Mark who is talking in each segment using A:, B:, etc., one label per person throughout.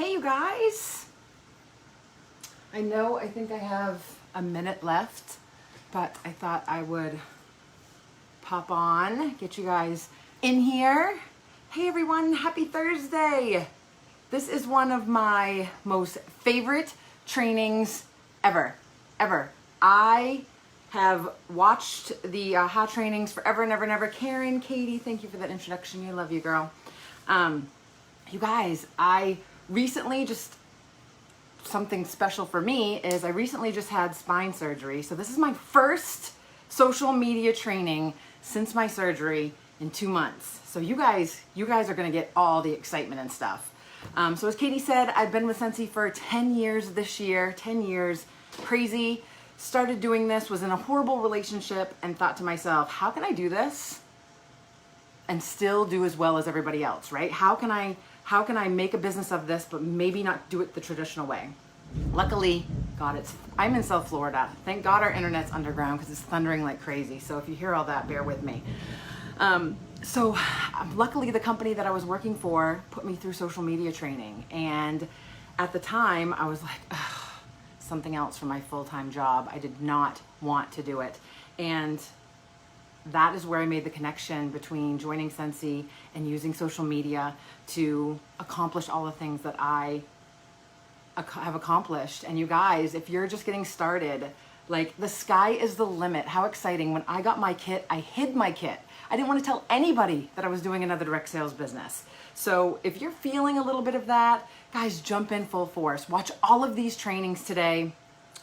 A: Hey you guys, I think I have a minute left, but I thought I would pop on, get you guys in here. Hey everyone, happy Thursday. This is one of my most favorite trainings ever. I have watched the AHA trainings forever and ever and ever. Karen, Katie, thank you for that introduction. I love you, girl. You guys, I recently something special for me is I recently just had spine surgery. So this is my first social media training since my surgery in 2 months. So you guys are gonna get all the excitement and stuff. So as Katie said, I've been with Scentsy for 10 years this year, 10 years, crazy. Started doing this, was in a horrible relationship and thought to myself, how can I do this and still do as well as everybody else, right? How can I make a business of this, but maybe not do it the traditional way? Luckily, I'm in South Florida. Thank God our internet's underground because it's thundering like crazy. So if you hear all that, bear with me. So luckily the company that I was working for put me through social media training. And at the time I was like, ugh, something else for my full-time job. I did not want to do it. And that is where I made the connection between joining Scentsy and using social media to accomplish all the things that I have accomplished. And you guys, if you're just getting started, like the sky is the limit. How exciting. When I got my kit, I hid my kit. I didn't want to tell anybody that I was doing another direct sales business. So if you're feeling a little bit of that, guys, jump in full force. Watch all of these trainings today.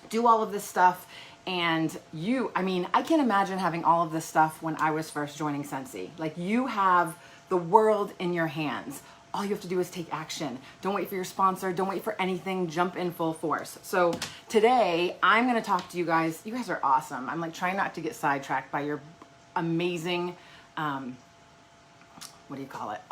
A: Do all of this stuff. And I can't imagine having all of this stuff when I was first joining Scentsy. Like, you have the world in your hands. All you have to do is take action. Don't wait for your sponsor. Don't wait for anything. Jump in full force. So today I'm going to talk to you guys. You guys are awesome. I'm like trying not to get sidetracked by your amazing, all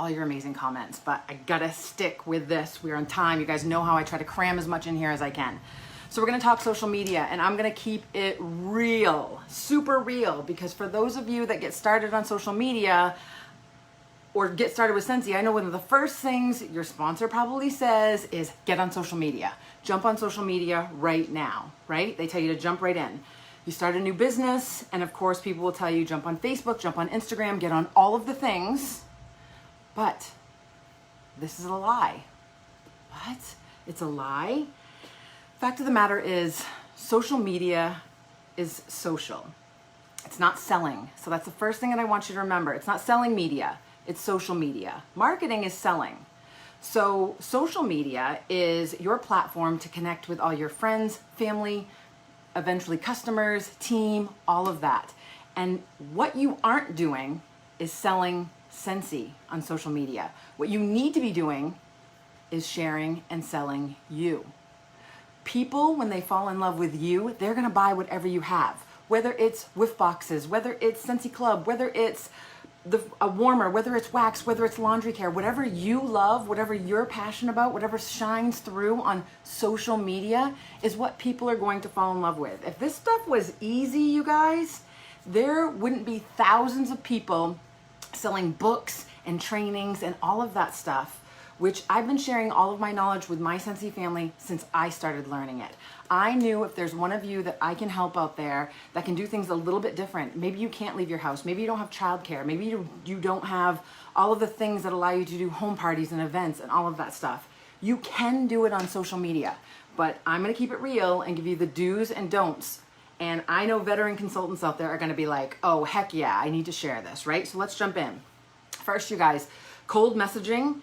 A: your amazing comments, but I gotta stick with this. We're on time. You guys know how I try to cram as much in here as I can. So we're gonna talk social media, and I'm gonna keep it real, super real, because for those of you that get started on social media or get started with Scentsy, I know one of the first things your sponsor probably says is get on social media. Jump on social media right now, right? They tell you to jump right in. You start a new business, and of course people will tell you jump on Facebook, jump on Instagram, get on all of the things, but this is a lie. What? It's a lie? Fact of the matter is, social media is social. It's not selling. So that's the first thing that I want you to remember. It's not selling media, it's social media. Marketing is selling. So social media is your platform to connect with all your friends, family, eventually customers, team, all of that. And what you aren't doing is selling Scentsy on social media. What you need to be doing is sharing and selling you. People, when they fall in love with you, they're gonna buy whatever you have. Whether it's whiff boxes, whether it's Scentsy Club, whether it's a warmer, whether it's wax, whether it's laundry care, whatever you love, whatever you're passionate about, whatever shines through on social media is what people are going to fall in love with. If this stuff was easy, you guys, there wouldn't be thousands of people selling books and trainings and all of that stuff, which I've been sharing all of my knowledge with my Scentsy family since I started learning it. I knew if there's one of you that I can help out there that can do things a little bit different. Maybe you can't leave your house. Maybe you don't have childcare. Maybe you don't have all of the things that allow you to do home parties and events and all of that stuff. You can do it on social media, but I'm gonna keep it real and give you the do's and don'ts. And I know veteran consultants out there are gonna be like, oh, heck yeah, I need to share this, right? So let's jump in. First, you guys, cold messaging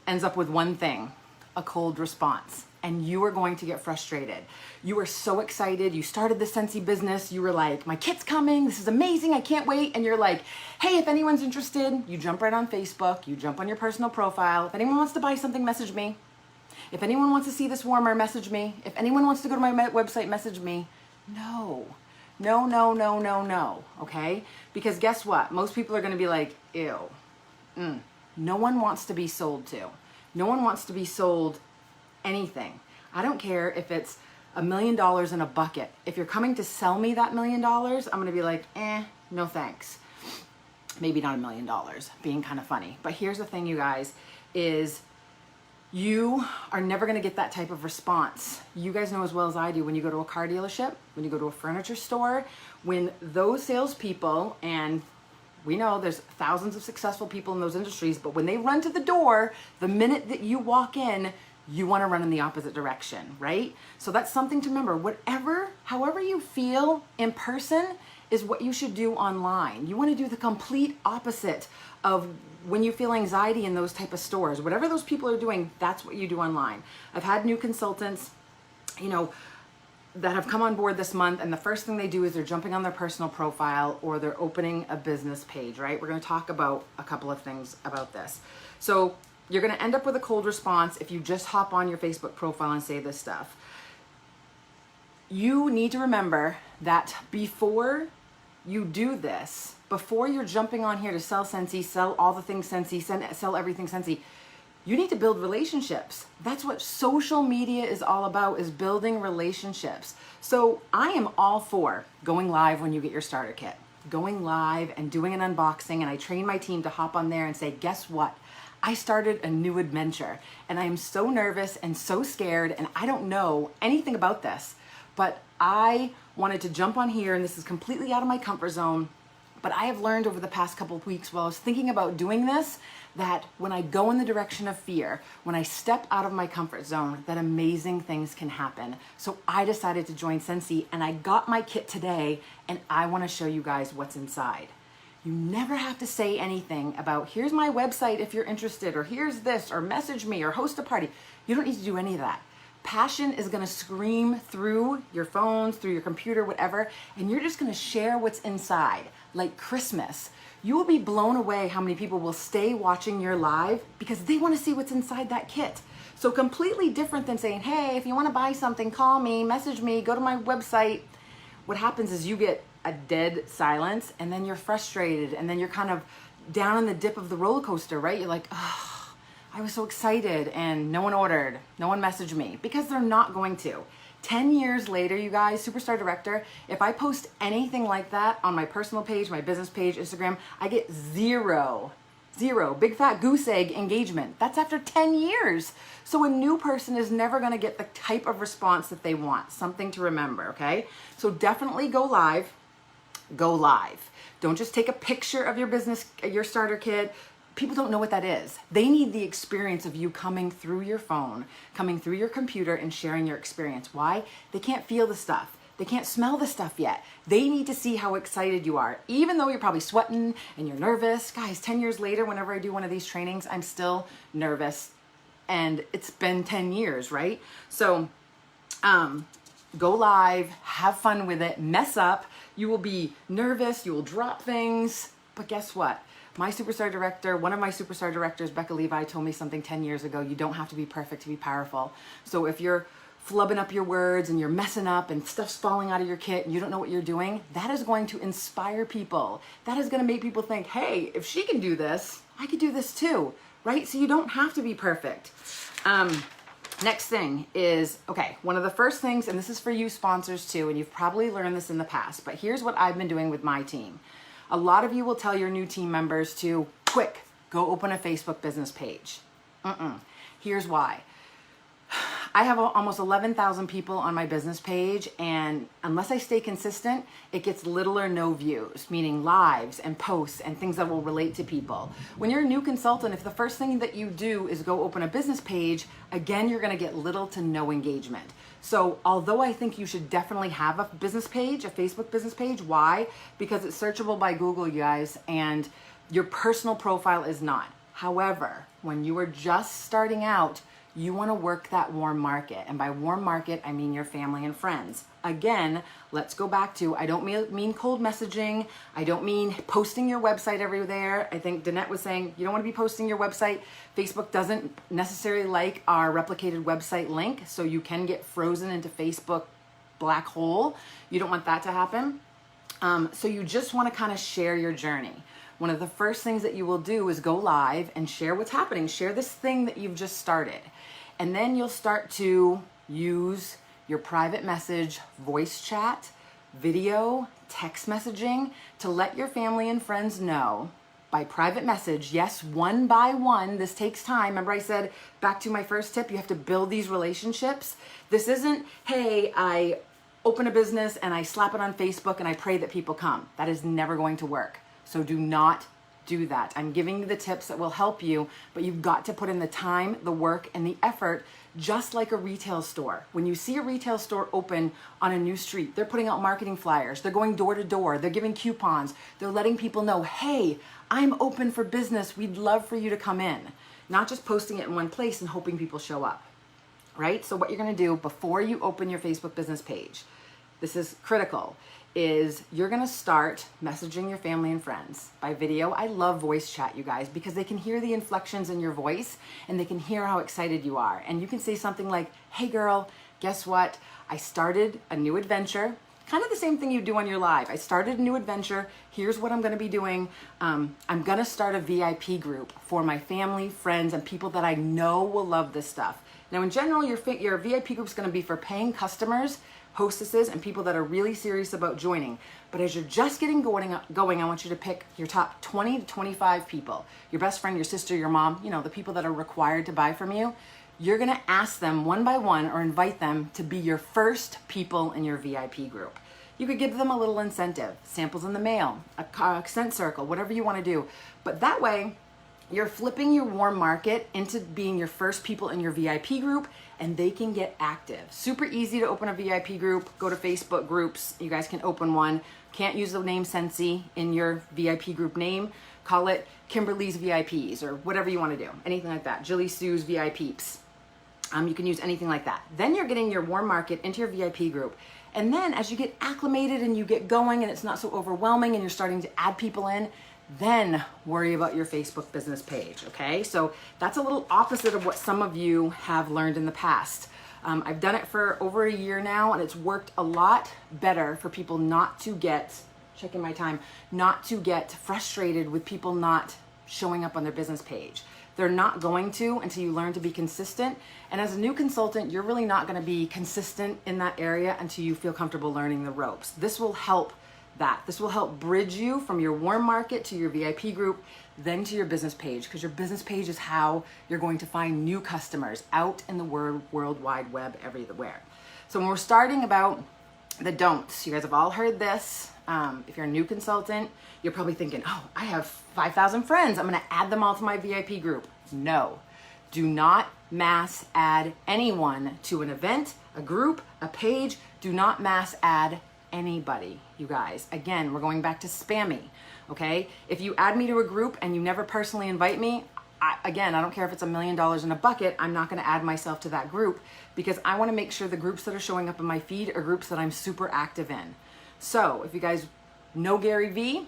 A: ends up with one thing, a cold response. And you are going to get frustrated. You are so excited. You started the Scentsy business. You were like, my kit's coming. This is amazing. I can't wait. And you're like, hey, if anyone's interested, you jump right on Facebook. You jump on your personal profile. If anyone wants to buy something, message me. If anyone wants to see this warmer, message me. If anyone wants to go to my website, message me. No, okay? Because guess what? Most people are gonna be like, ew. No one wants to be sold to. No one wants to be sold anything. I don't care if it's $1 million in a bucket. If you're coming to sell me that $1 million, I'm gonna be like, no thanks. Maybe not $1 million, being kind of funny. But here's the thing, you guys, is You are never going to get that type of response. You guys know as well as I do, when you go to a car dealership, when you go to a furniture store, when those salespeople, and we know there's thousands of successful people in those industries, but when they run to the door, the minute that you walk in, you want to run in the opposite direction, right? So that's something to remember. However you feel in person is what you should do online. You want to do the complete opposite of when you feel anxiety in those type of stores. Whatever those people are doing, that's what you do online. I've had new consultants, that have come on board this month, and the first thing they do is they're jumping on their personal profile or they're opening a business page, right? We're going to talk about a couple of things about this. So you're going to end up with a cold response if you just hop on your Facebook profile and say this stuff. You need to remember that before you do this, before you're jumping on here to sell Scentsy, sell all the things Scentsy, sell everything Scentsy, you need to build relationships. That's what social media is all about, is building relationships. So I am all for going live when you get your starter kit, going live and doing an unboxing, and I train my team to hop on there and say, guess what? I started a new adventure, and I am so nervous and so scared, and I don't know anything about this, but I wanted to jump on here, and this is completely out of my comfort zone. But I have learned over the past couple of weeks while I was thinking about doing this, that when I go in the direction of fear, when I step out of my comfort zone, that amazing things can happen. So I decided to join Scentsy, and I got my kit today, and I want to show you guys what's inside. You never have to say anything about, here's my website if you're interested, or here's this, or message me, or host a party. You don't need to do any of that. Passion is going to scream through your phones, through your computer, whatever, and you're just going to share what's inside. Like Christmas, you will be blown away how many people will stay watching your live because they want to see what's inside that kit. So completely different than saying, hey, if you want to buy something, call me, message me, go to my website. What happens is you get a dead silence, and then you're frustrated, and then you're kind of down in the dip of the roller coaster, right? You're like, oh, I was so excited, and no one ordered, no one messaged me, because they're not going to. 10 years later, you guys, Superstar Director, if I post anything like that on my personal page, my business page, Instagram, I get zero, big fat goose egg engagement. That's after 10 years. So a new person is never gonna get the type of response that they want. Something to remember, okay? So definitely go live. Go live. Don't just take a picture of your business, your starter kit. People don't know what that is. They need the experience of you coming through your phone, coming through your computer, and sharing your experience. Why? They can't feel the stuff. They can't smell the stuff yet. They need to see how excited you are. Even though you're probably sweating and you're nervous. Guys, 10 years later, whenever I do one of these trainings, I'm still nervous. And it's been 10 years, right? So go live, have fun with it, mess up. You will be nervous, you will drop things. But guess what? My superstar director, one of my superstar directors, Becca Levi, told me something 10 years ago. You don't have to be perfect to be powerful. So if you're flubbing up your words and you're messing up and stuff's falling out of your kit and you don't know what you're doing, that is going to inspire people. That is going to make people think, hey, if she can do this, I could do this too, right? So you don't have to be perfect. Next thing is, okay, one of the first things, and this is for you sponsors too, and you've probably learned this in the past, but here's what I've been doing with my team. A lot of you will tell your new team members to, quick, go open a Facebook business page. Here's why. I have almost 11,000 people on my business page, and unless I stay consistent, it gets little or no views, meaning lives and posts and things that will relate to people. When you're a new consultant, if the first thing that you do is go open a business page, again, you're gonna get little to no engagement. So although I think you should definitely have a business page, a Facebook business page, why? Because it's searchable by Google, you guys, and your personal profile is not. However, when you are just starting out, you want to work that warm market. And by warm market, I mean your family and friends. Again, let's go back to, I don't mean cold messaging. I don't mean posting your website everywhere. I think Danette was saying, you don't want to be posting your website. Facebook doesn't necessarily like our replicated website link, so you can get frozen into Facebook black hole. You don't want that to happen. So you just want to kind of share your journey. One of the first things that you will do is go live and share what's happening. Share this thing that you've just started. And then you'll start to use your private message, voice chat, video, text messaging to let your family and friends know by private message. Yes, one by one. This takes time. Remember I said, back to my first tip, you have to build these relationships. This isn't, hey, I open a business and I slap it on Facebook and I pray that people come. That is never going to work. So do not do that. I'm giving you the tips that will help you, but you've got to put in the time, the work, and the effort, just like a retail store. When you see a retail store open on a new street, they're putting out marketing flyers, they're going door to door, they're giving coupons, they're letting people know, hey, I'm open for business, we'd love for you to come in. Not just posting it in one place and hoping people show up, right? So what you're gonna do before you open your Facebook business page, this is critical, is you're gonna start messaging your family and friends by video. I love voice chat, you guys, because they can hear the inflections in your voice and they can hear how excited you are. And you can say something like, hey girl, guess what? I started a new adventure. Kind of the same thing you do on your live. I started a new adventure. Here's what I'm gonna be doing. I'm gonna start a VIP group for my family, friends, and people that I know will love this stuff. Now in general, your VIP group is gonna be for paying customers, hostesses, and people that are really serious about joining. But as you're just getting going, I want you to pick your top 20 to 25 people, your best friend, your sister, your mom, you know, the people that are required to buy from you. You're gonna ask them one by one or invite them to be your first people in your VIP group. You could give them a little incentive, samples in the mail, a scent circle, whatever you wanna do. But that way, you're flipping your warm market into being your first people in your VIP group, and they can get active. Super easy to open a VIP group. Go to Facebook groups. You guys can open one. Can't use the name Scentsy in your VIP group name. Call it Kimberly's VIPs or whatever you want to do. Anything like that. Jilleyseue's VIPs. You can use anything like that. Then you're getting your warm market into your VIP group. And then as you get acclimated and you get going and it's not so overwhelming and you're starting to add people in, then worry about your Facebook business page, okay? So that's a little opposite of what some of you have learned in the past. I've done it for over a year now and it's worked a lot better for people not to get, checking my time, not to get frustrated with people not showing up on their business page. They're not going to until you learn to be consistent. And as a new consultant, you're really not gonna be consistent in that area until you feel comfortable learning the ropes. This will help that. This will help bridge you from your warm market to your VIP group, then to your business page, because your business page is how you're going to find new customers out in the world wide web everywhere. So when we're starting about the don'ts, you guys have all heard this. If you're a new consultant, you're probably thinking, oh, I have 5,000 friends. I'm going to add them all to my VIP group. No, do not mass add anyone to an event, a group, a page. Do not mass add anybody, you guys. Again, we're going back to spammy, okay? If you add me to a group and you never personally invite me, I don't care if it's $1 million in a bucket, I'm not gonna add myself to that group because I wanna make sure the groups that are showing up in my feed are groups that I'm super active in. So if you guys know Gary Vee,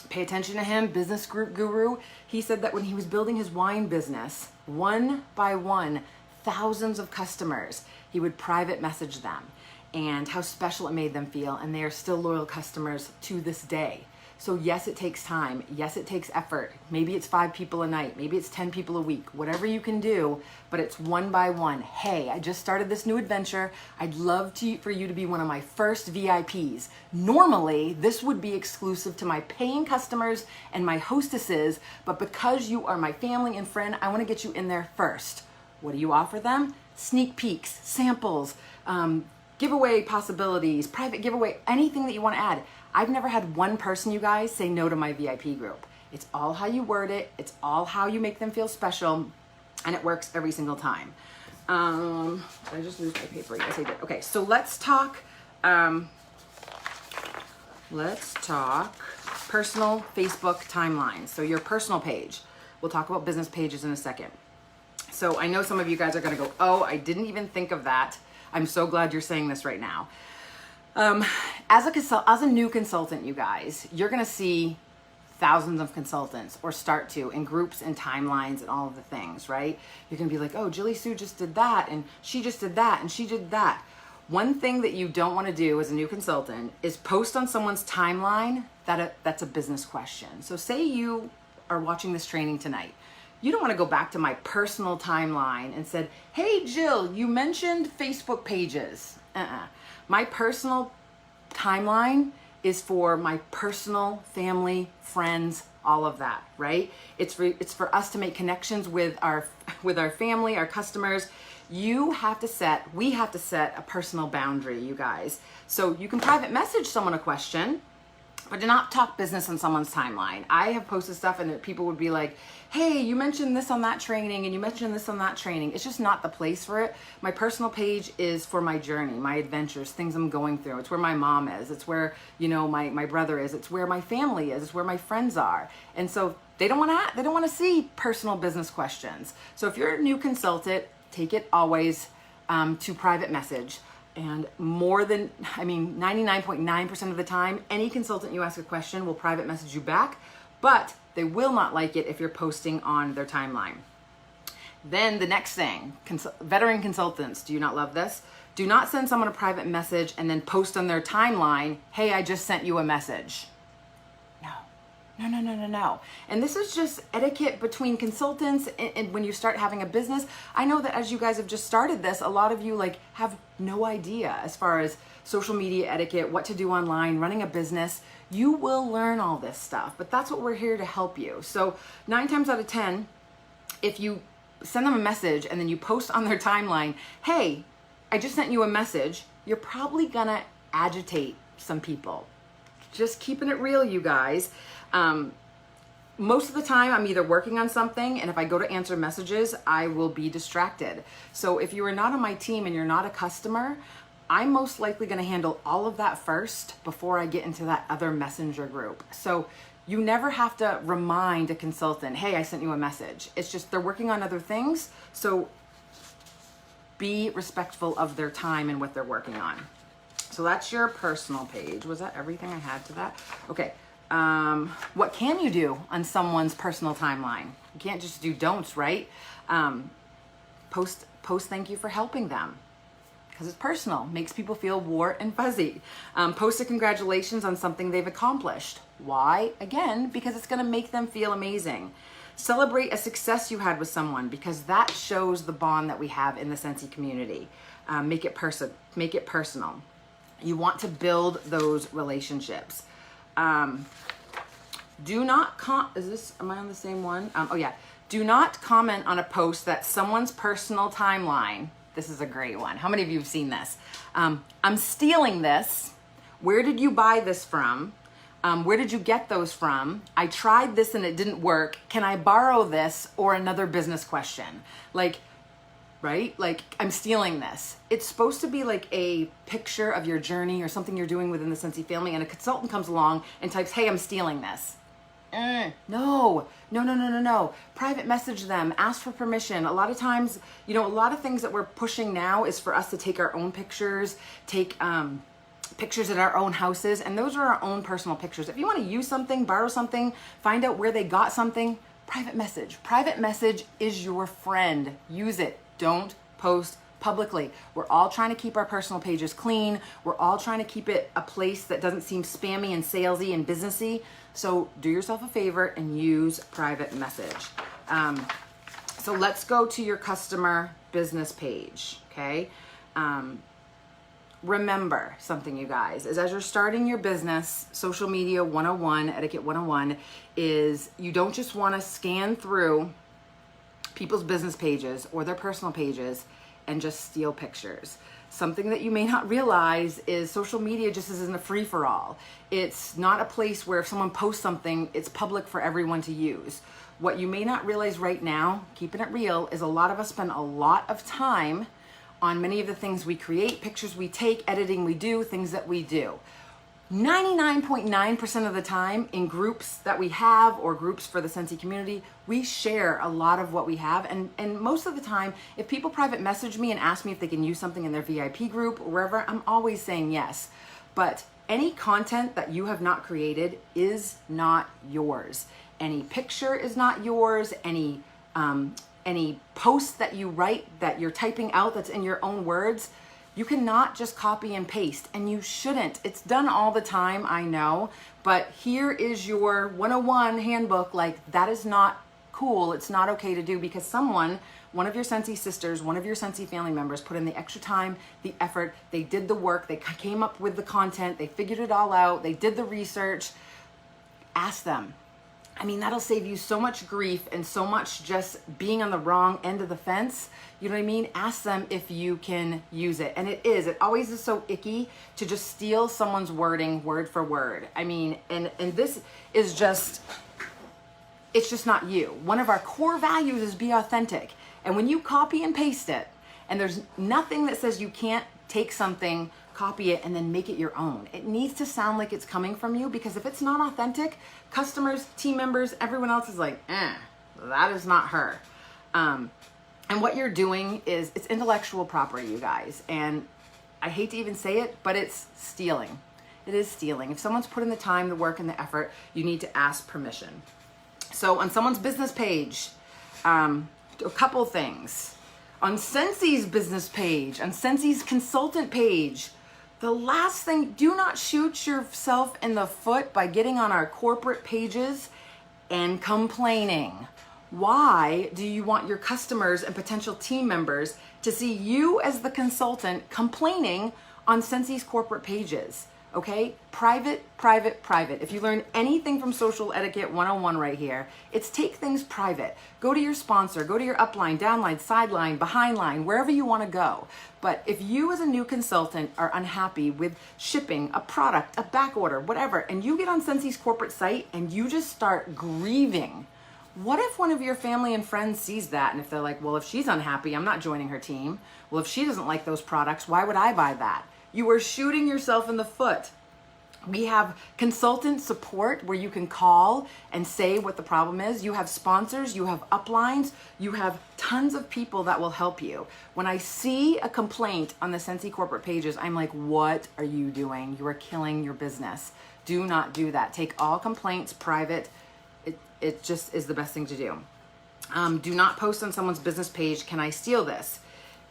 A: pay attention to him, business group guru. He said that when he was building his wine business, one by one, thousands of customers, he would private message them and how special it made them feel, and they are still loyal customers to this day. So yes, it takes time. Yes, it takes effort. Maybe it's 5 people a night. Maybe it's 10 people a week. Whatever you can do, but it's one by one. Hey, I just started this new adventure. I'd love for you to be one of my first VIPs. Normally, this would be exclusive to my paying customers and my hostesses, but because you are my family and friend, I want to get you in there first. What do you offer them? Sneak peeks, samples, giveaway possibilities, private giveaway, anything that you want to add. I've never had one person, you guys, say no to my VIP group. It's all how you word it. It's all how you make them feel special, and it works every single time. Did I just lose my paper? Yes, I did. Okay, so let's talk personal Facebook timelines. So your personal page. We'll talk about business pages in a second. So I know some of you guys are gonna go, oh, I didn't even think of that. I'm so glad you're saying this right now. As a new consultant, you guys, you're gonna see thousands of consultants, or start to, in groups and timelines and all of the things, right? You're gonna be like, oh, Jilleysue just did that, and she just did that, and she did that. One thing that you don't wanna do as a new consultant is post on someone's timeline that's a business question. So say you are watching this training tonight. You don't want to go back to my personal timeline and said, hey, Jill, you mentioned Facebook pages. My personal timeline is for my personal family, friends all of that, right? It's for us to make connections with our family, our customers. We have to set a personal boundary, you guys. So you can private message someone a question, but do not talk business on someone's timeline. I have posted stuff and people would be like, hey, you mentioned this on that training and you mentioned this on that training. It's just not the place for it. My personal page is for my journey, my adventures, things I'm going through. It's where my mom is. It's where, my brother is. It's where my family is. It's where my friends are. And so they don't want to see personal business questions. So if you're a new consultant, take it always to private message. And 99.9% of the time, any consultant you ask a question will private message you back, but they will not like it if you're posting on their timeline. Then the next thing, veteran consultants, do you not love this? Do not send someone a private message and then post on their timeline, hey, I just sent you a message. No. And this is just etiquette between consultants and when you start having a business. I know that as you guys have just started this, a lot of you have no idea as far as social media etiquette, what to do online, running a business. You will learn all this stuff, but that's what we're here to help you. So 9 times out of 10, if you send them a message and then you post on their timeline, hey, I just sent you a message, you're probably gonna agitate some people. Just keeping it real, you guys. Most of the time I'm either working on something, and if I go to answer messages, I will be distracted. So if you are not on my team and you're not a customer, I'm most likely going to handle all of that first before I get into that other messenger group. So you never have to remind a consultant, hey, I sent you a message. It's just they're working on other things. So be respectful of their time and what they're working on. So that's your personal page. Was that everything I had to that? Okay. What can you do on someone's personal timeline? You can't just do don'ts, right? Post thank you for helping them because it's personal, makes people feel warm and fuzzy. Post a congratulations on something they've accomplished. Why? Again, because it's going to make them feel amazing. Celebrate a success you had with someone because that shows the bond that we have in the Scentsy community. Make it personal. You want to build those relationships. Do not am I on the same one? Do not comment on a post that someone's personal timeline. This is a great one. How many of you have seen this? I'm stealing this. Where did you buy this from? Where did you get those from? I tried this and it didn't work. Can I borrow this? Or another business question. Right? I'm stealing this. It's supposed to be like a picture of your journey or something you're doing within the Scentsy family, and a consultant comes along and types, hey, I'm stealing this. No. Private message them, ask for permission. A lot of times, a lot of things that we're pushing now is for us to take our own pictures, take pictures at our own houses, and those are our own personal pictures. If you want to use something, borrow something, find out where they got something, private message. Private message is your friend. Use it. Don't post publicly. We're all trying to keep our personal pages clean. We're all trying to keep it a place that doesn't seem spammy and salesy and businessy. So do yourself a favor and use private message. So let's go to your customer business page, okay? Remember something, you guys, is as you're starting your business, social media 101, etiquette 101, is you don't just want to scan through people's business pages or their personal pages and just steal pictures. Something that you may not realize is social media just isn't a free-for-all. It's not a place where if someone posts something, it's public for everyone to use. What you may not realize right now, keeping it real, is a lot of us spend a lot of time on many of the things we create, pictures we take, editing we do, things that we do. 99.9% of the time in groups that we have or groups for the Scentsy community, we share a lot of what we have. And most of the time, if people private message me and ask me if they can use something in their VIP group or wherever, I'm always saying yes. But any content that you have not created is not yours. Any picture is not yours. Any post that you write that you're typing out that's in your own words, you cannot just copy and paste, and you shouldn't. It's done all the time, I know, but here is your 101 handbook. That is not cool. It's not okay to do because one of your Scentsy sisters, one of your Scentsy family members put in the extra time, the effort, they did the work, they came up with the content, they figured it all out, they did the research. Ask them. I mean, that'll save you so much grief and so much just being on the wrong end of the fence. You know what I mean? Ask them if you can use it. And it always is so icky to just steal someone's wording word for word. I mean, and this is just, it's just not you. One of our core values is be authentic. And when you copy and paste it, and there's nothing that says you can't take something, copy it, and then make it your own. It needs to sound like it's coming from you, because if it's not authentic, customers, team members, everyone else is like, that is not her. And what you're doing is, it's intellectual property, you guys. And I hate to even say it, but it's stealing. It is stealing. If someone's put in the time, the work, and the effort, you need to ask permission. So on someone's business page, a couple things. On Scentsy's business page, on Scentsy's consultant page, the last thing, do not shoot yourself in the foot by getting on our corporate pages and complaining. Why do you want your customers and potential team members to see you as the consultant complaining on Scentsy's corporate pages? Okay? Private, private, private. If you learn anything from Social Etiquette 101 right here, it's take things private. Go to your sponsor, go to your upline, downline, sideline, behindline, wherever you want to go. But if you as a new consultant are unhappy with shipping, a product, a back order, whatever, and you get on Scentsy's corporate site and you just start grieving, what if one of your family and friends sees that, and if they're like, well, if she's unhappy, I'm not joining her team. Well, if she doesn't like those products, why would I buy that? You are shooting yourself in the foot. We have consultant support where you can call and say what the problem is. You have sponsors, you have uplines, you have tons of people that will help you. When I see a complaint on the Scentsy corporate pages, I'm like, what are you doing? You are killing your business. Do not do that. Take all complaints private. It just is the best thing to do. Do not post on someone's business page, can I steal this?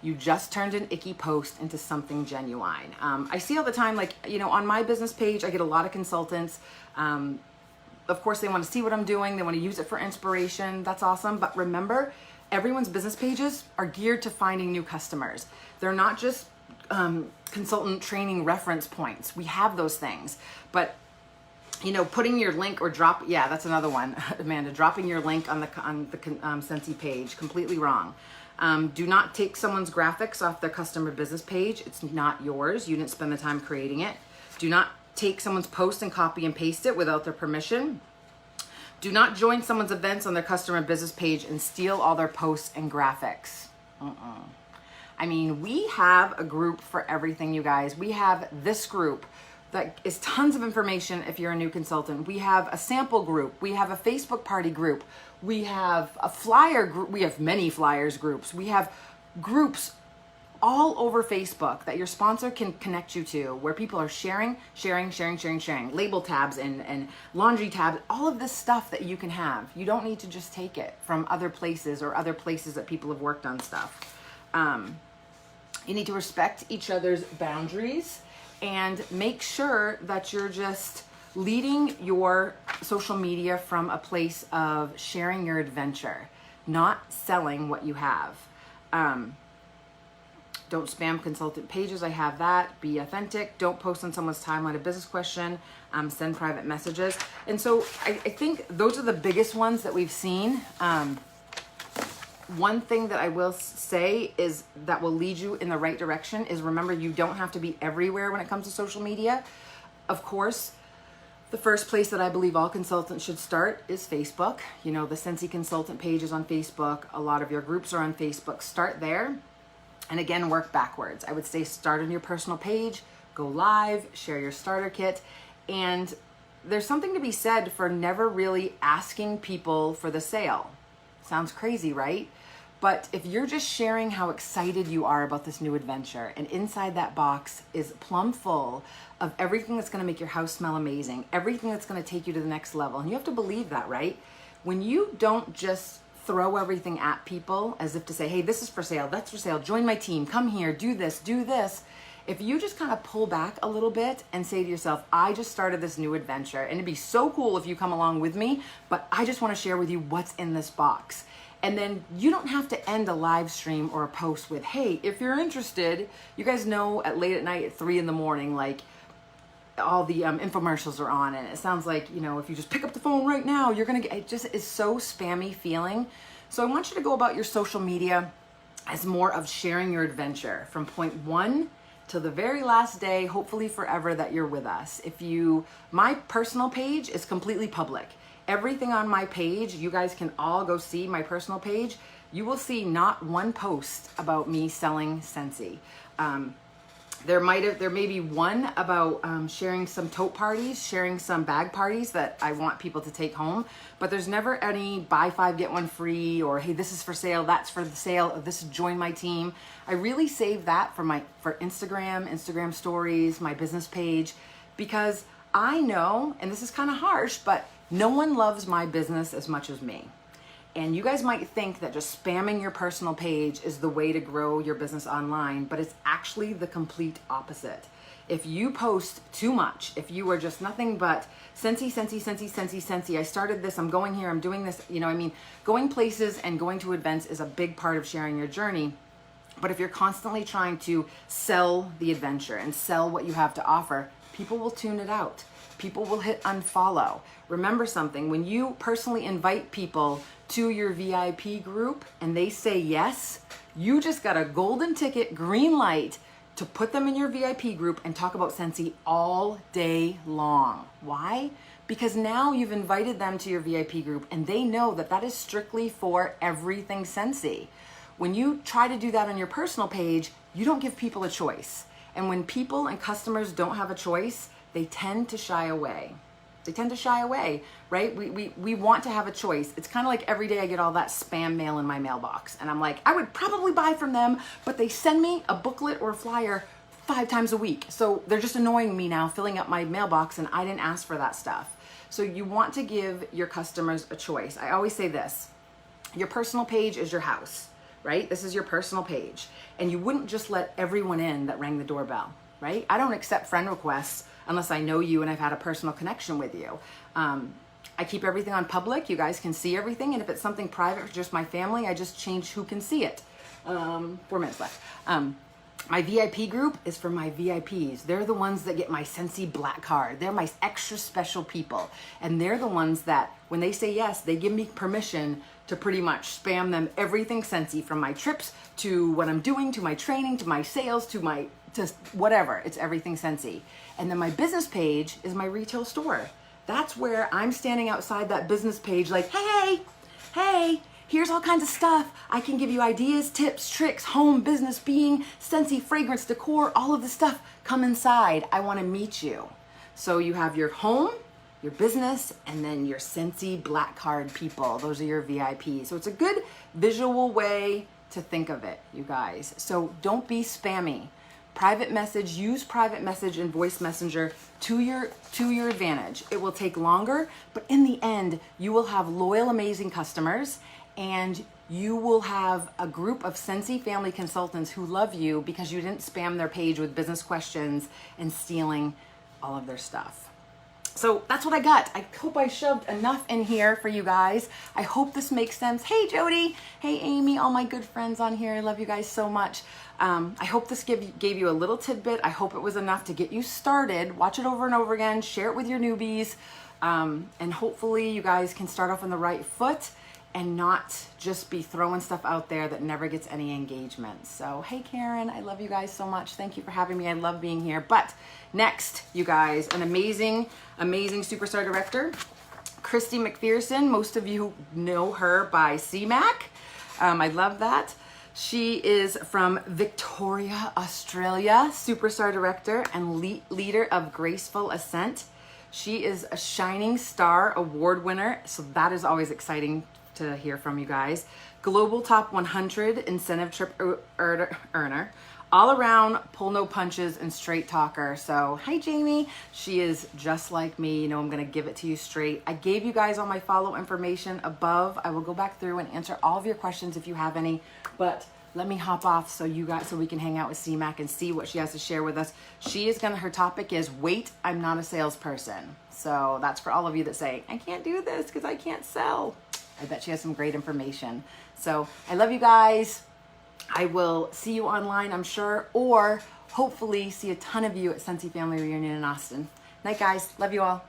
A: You just turned an icky post into something genuine. I see all the time, like, you know, on my business page, I get a lot of consultants. Of course, they want to see what I'm doing. They want to use it for inspiration. That's awesome. But remember, everyone's business pages are geared to finding new customers. They're not just consultant training reference points. We have those things. But, you know, putting your link or that's another one, Amanda, dropping your link on the Scentsy page, completely wrong. Do not take someone's graphics off their customer business page. It's not yours. You didn't spend the time creating it. Do not take someone's post and copy and paste it without their permission. Do not join someone's events on their customer business page and steal all their posts and graphics. I mean, we have a group for everything, you guys. We have this group that is tons of information if you're a new consultant. We have a sample group. We have a Facebook party group. We have a flyer group. We have many flyers groups. We have groups all over Facebook that your sponsor can connect you to, where people are sharing. Label tabs and laundry tabs, all of this stuff that you can have. You don't need to just take it from other places or other places that people have worked on stuff. You need to respect each other's boundaries and make sure that you're just leading your social media from a place of sharing your adventure, not selling what you have. Don't spam consultant pages. I have that. Be authentic. Don't post on someone's timeline a business question. Send private messages. And so I think those are the biggest ones that we've seen. One thing that I will say is that will lead you in the right direction is, remember, you don't have to be everywhere when it comes to social media. Of course, the first place that I believe all consultants should start is Facebook. You know, the Scentsy consultant page is on Facebook. A lot of your groups are on Facebook. Start there. And again, work backwards. I would say start on your personal page, go live, share your starter kit. And there's something to be said for never really asking people for the sale. Sounds crazy, right? But if you're just sharing how excited you are about this new adventure, and inside that box is plumb full of everything that's going to make your house smell amazing, everything that's going to take you to the next level, and you have to believe that, right? When you don't just throw everything at people as if to say, hey, this is for sale, that's for sale, join my team, come here, do this, if you just kind of pull back a little bit and say to yourself, I just started this new adventure, and it'd be so cool if you come along with me, but I just want to share with you what's in this box. And then you don't have to end a live stream or a post with, hey, if you're interested, you guys know at late at night at 3 in the morning, like, all the infomercials are on, and it sounds like, you know, if you just pick up the phone right now, you're gonna get, it just is so spammy feeling. So I want you to go about your social media as more of sharing your adventure from point one till the very last day, hopefully forever, that you're with us. My personal page is completely public. Everything on my page, you guys can all go see my personal page. You will see not one post about me selling Scentsy. There may be one about sharing some tote parties, sharing some bag parties that I want people to take home, but there's never any buy 5 get 1 free, or hey, this is for sale, that's for the sale, or this is join my team. I really save that for Instagram stories, my business page, because I know, and this is kind of harsh, but no one loves my business as much as me. And you guys might think that just spamming your personal page is the way to grow your business online, but it's actually the complete opposite. If you post too much, if you are just nothing but Scentsy, Scentsy, Scentsy, Scentsy, Scentsy, I started this, I'm going here, I'm doing this, you know, I mean, going places and going to events is a big part of sharing your journey. But if you're constantly trying to sell the adventure and sell what you have to offer, people will tune it out. People will hit unfollow. Remember something, when you personally invite people to your VIP group and they say yes, you just got a golden ticket, green light to put them in your VIP group and talk about Scentsy all day long. Why? Because now you've invited them to your VIP group and they know that that is strictly for everything Scentsy. When you try to do that on your personal page, you don't give people a choice. And when people and customers don't have a choice, they tend to shy away. They tend to shy away, right? We want to have a choice. It's kind of like every day I get all that spam mail in my mailbox. And I'm like, I would probably buy from them, but they send me a booklet or a flyer 5 times a week. So they're just annoying me now, filling up my mailbox, and I didn't ask for that stuff. So you want to give your customers a choice. I always say this, your personal page is your house, right? This is your personal page. And you wouldn't just let everyone in that rang the doorbell, right? I don't accept friend requests unless I know you and I've had a personal connection with you. I keep everything on public. You guys can see everything. And if it's something private for just my family, I just change who can see it. 4 minutes left. My VIP group is for my VIPs. They're the ones that get my Scentsy Black card. They're my extra special people. And they're the ones that, when they say yes, they give me permission to pretty much spam them everything Scentsy, from my trips to what I'm doing, to my training, to my sales, to whatever. It's everything Scentsy. And then my business page is my retail store. That's where I'm standing outside that business page like, hey, here's all kinds of stuff. I can give you ideas, tips, tricks, home, business, being, Scentsy, fragrance, decor, all of the stuff. Come inside. I want to meet you. So you have your home, your business, and then your Scentsy Black card people. Those are your VIPs. So it's a good visual way to think of it, you guys. So don't be spammy. Private message, use private message and voice messenger to your advantage. It will take longer, but in the end, you will have loyal, amazing customers, and you will have a group of Scentsy family consultants who love you because you didn't spam their page with business questions and stealing all of their stuff. So that's what I got. I hope I shoved enough in here for you guys. I hope this makes sense. Hey, Jody. Hey, Amy, all my good friends on here. I love you guys so much. I hope this gave you a little tidbit. I hope it was enough to get you started. Watch it over and over again. Share it with your newbies. And hopefully you guys can start off on the right foot and not just be throwing stuff out there that never gets any engagement. So, hey, Karen, I love you guys so much. Thank you for having me. I love being here. But next, you guys, an amazing superstar director, Christy Mcpherson. Most of you know her by CMAC. I love that. She is from Victoria, Australia, superstar director and leader of Graceful Ascent. She is a Shining Star Award winner, so that is always exciting to hear from you guys. Global Top 100 incentive trip earner. All around pull no punches and straight talker. So, hi Jamie. She is just like me. You know, I'm going to give it to you straight. I gave you guys all my follow information above. I will go back through and answer all of your questions if you have any, but let me hop off so we can hang out with CMAC and see what she has to share with us. Her topic is wait, I'm not a salesperson. So that's for all of you that say, I can't do this because I can't sell. I bet she has some great information. So I love you guys. I will see you online, I'm sure, or hopefully see a ton of you at Scentsy Family Reunion in Austin. Night, guys. Love you all.